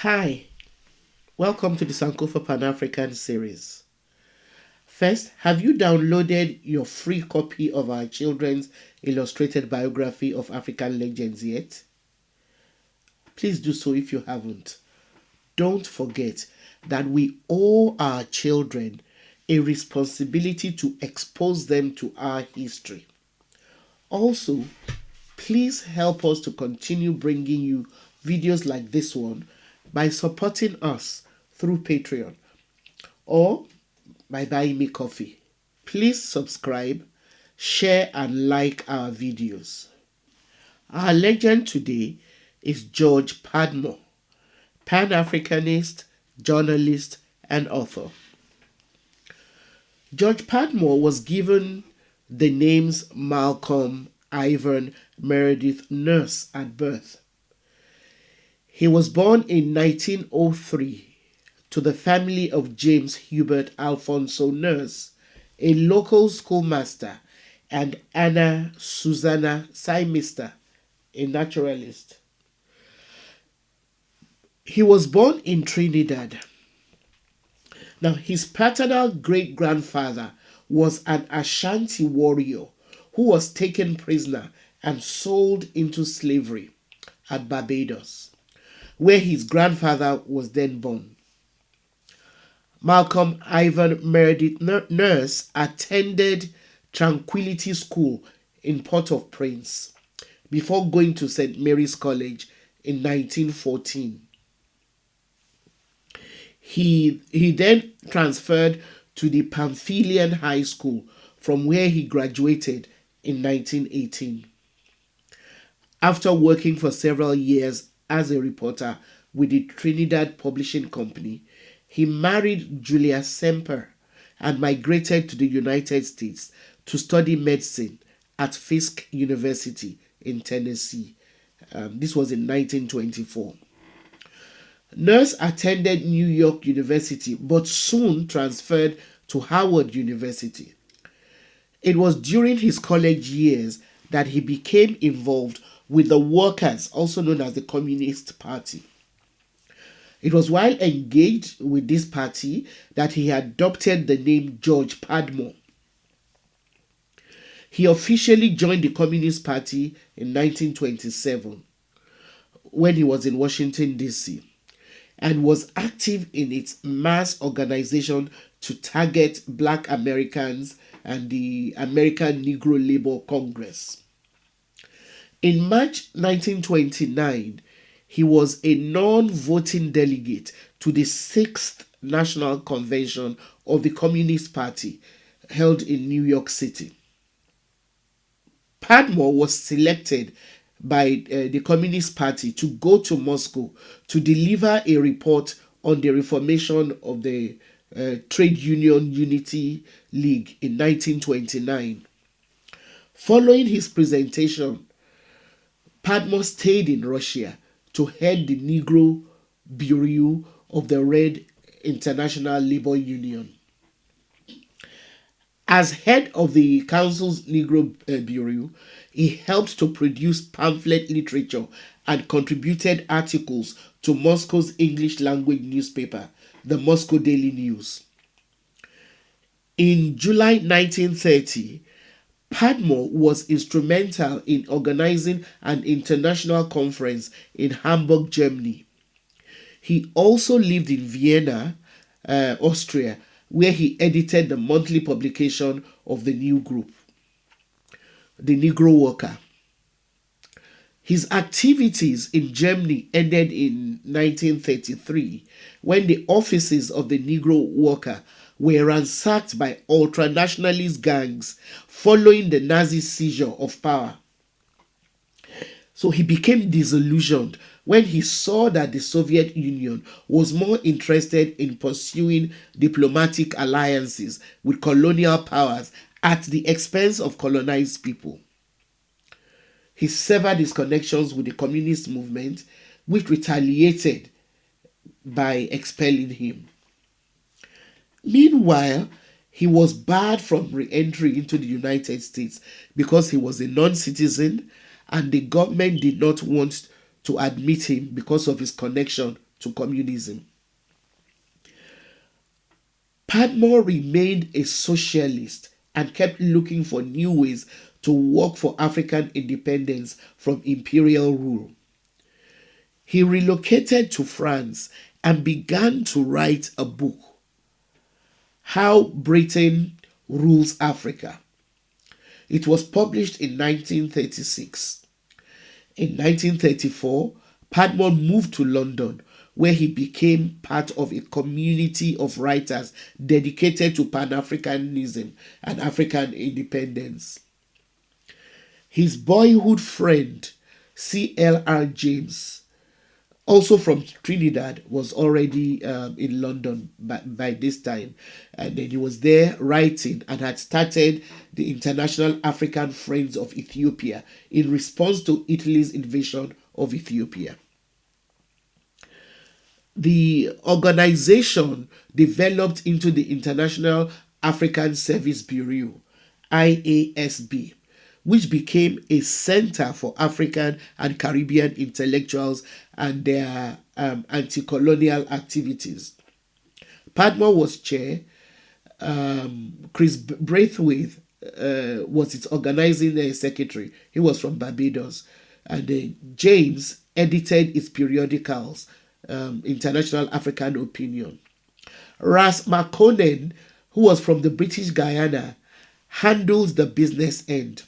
Hi, welcome to the Sankofa Pan-African series. First, have you downloaded your free copy of our children's illustrated biography of African legends yet? Please do so if you haven't. Don't forget that we owe our children a responsibility to expose them to our history. Also, please help us to continue bringing you videos like this one by supporting us through Patreon or by buying me coffee. Please subscribe, share and like our videos. Our legend today is George Padmore, pan-Africanist, journalist and author. George Padmore was given the names Malcolm Ivan Meredith Nurse at birth. He was born in 1903 to the family of James Hubert Alfonso Nurse, a local schoolmaster, and Anna Susanna Simister, a naturalist. He was born in Trinidad. Now, his paternal great-grandfather was an Ashanti warrior who was taken prisoner and sold into slavery at Barbados, where his grandfather was then born. Malcolm Ivan Meredith Nurse attended Tranquility School in Port-au-Prince before going to St. Mary's College in 1914. He then transferred to the Pamphilian High School, from where he graduated in 1918. After working for several years as a reporter with the Trinidad Publishing Company, he married Julia Semper and migrated to the United States to study medicine at Fisk University in Tennessee. This was in 1924. Nurse attended New York University but soon transferred to Howard University. It was during his college years that he became involved with the Workers, also known as the Communist Party. It was while engaged with this party that he adopted the name George Padmore. He officially joined the Communist Party in 1927 when he was in Washington, D.C., and was active in its mass organization to target Black Americans and the American Negro Labor Congress. In March 1929, he was a non-voting delegate to the 6th National Convention of the Communist Party held in New York City. Padmore was selected by the Communist Party to go to Moscow to deliver a report on the reformation of the Trade Union Unity League in 1929. Following his presentation, Padmore stayed in Russia to head the Negro Bureau of the Red International Labor Union. As head of the Council's Negro Bureau, he helped to produce pamphlet literature and contributed articles to Moscow's English language newspaper, the Moscow Daily News. In July 1930, Padmore was instrumental in organizing an international conference in Hamburg, Germany. He also lived in Vienna, Austria, where he edited the monthly publication of the new group, the Negro Worker. His activities in Germany ended in 1933 when the offices of the Negro Worker were ransacked by ultranationalist gangs following the Nazi seizure of power. So he became disillusioned when he saw that the Soviet Union was more interested in pursuing diplomatic alliances with colonial powers at the expense of colonized people. He severed his connections with the communist movement, which retaliated by expelling him. Meanwhile, he was barred from re-entry into the United States because he was a non-citizen and the government did not want to admit him because of his connection to communism. Padmore remained a socialist and kept looking for new ways to work for African independence from imperial rule. He relocated to France and began to write a book, How Britain Rules Africa. It was published in 1936. In 1934, Padmore moved to London, where he became part of a community of writers dedicated to pan-Africanism and African independence. His boyhood friend, C.L.R. James, also from Trinidad, was already in London by this time. And then he was there writing and had started the International African Friends of Ethiopia in response to Italy's invasion of Ethiopia. The organization developed into the International African Service Bureau, IASB, which became a center for African and Caribbean intellectuals and their anti-colonial activities. Padmore was chair. Chris Braithwaite was its organizing secretary. He was from Barbados. And James edited its periodicals, International African Opinion. Ras Makonnen, who was from the British Guyana, handles the business end.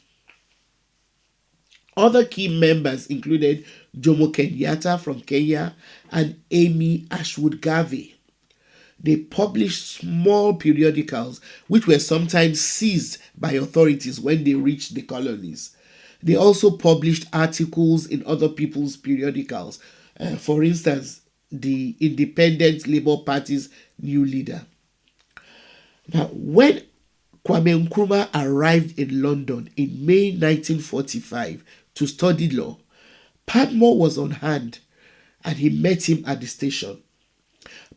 Other key members included Jomo Kenyatta from Kenya and Amy Ashwood Garvey. They published small periodicals which were sometimes seized by authorities when they reached the colonies. They also published articles in other people's periodicals. For instance, the Independent Labour Party's new leader. Now, when Kwame Nkrumah arrived in London in May 1945 to study law, Padmore was on hand and he met him at the station.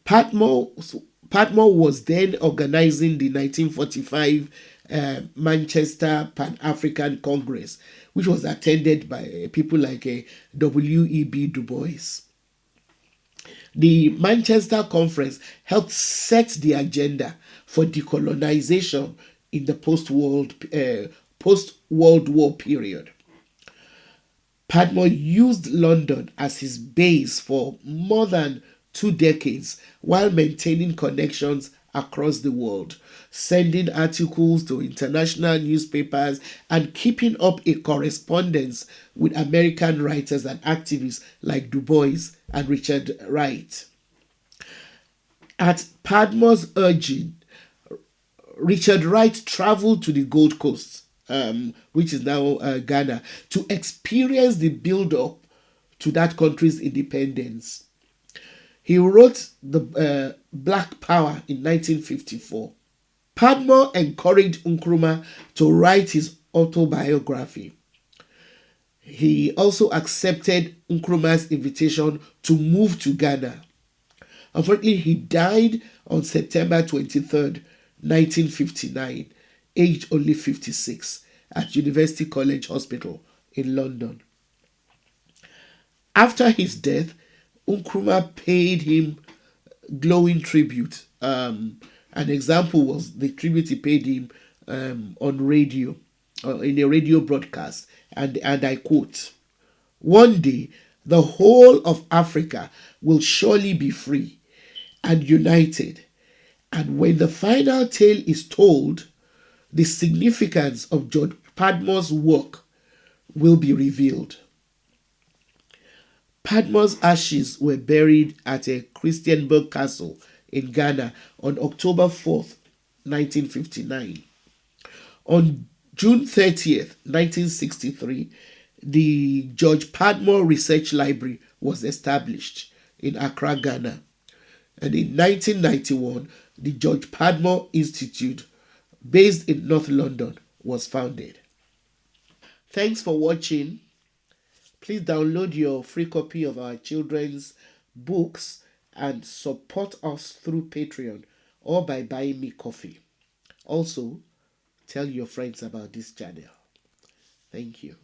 Padmore was then organizing the 1945 Manchester Pan-African Congress, which was attended by people like W.E.B. Du Bois. The Manchester Conference helped set the agenda for decolonization in the post-World War period. Padmore used London as his base for more than 2 decades while maintaining connections across the world, sending articles to international newspapers and keeping up a correspondence with American writers and activists like Du Bois and Richard Wright. At Padmore's urging, Richard Wright traveled to the Gold Coast, which is now Ghana, to experience the build-up to that country's independence. He wrote the Black Power in 1954. Padmore encouraged Nkrumah to write his autobiography. He also accepted Nkrumah's invitation to move to Ghana. Unfortunately, he died on September 23rd, 1959, aged only 56, at University College Hospital in London. After his death, Nkrumah paid him glowing tribute. An example was the tribute he paid him on radio, in a radio broadcast, and I quote, "One day, the whole of Africa will surely be free and united, and when the final tale is told, the significance of George Padmore's work will be revealed." Padmore's ashes were buried at a Christiansburg Castle in Ghana on October 4th, 1959. On June 30th, 1963, the George Padmore Research Library was established in Accra, Ghana. And in 1991, the George Padmore Institute, based in North London, was founded. Thanks for watching. Please download your free copy of our children's books and support us through Patreon or by buying me coffee. Also, tell your friends about this channel. Thank you.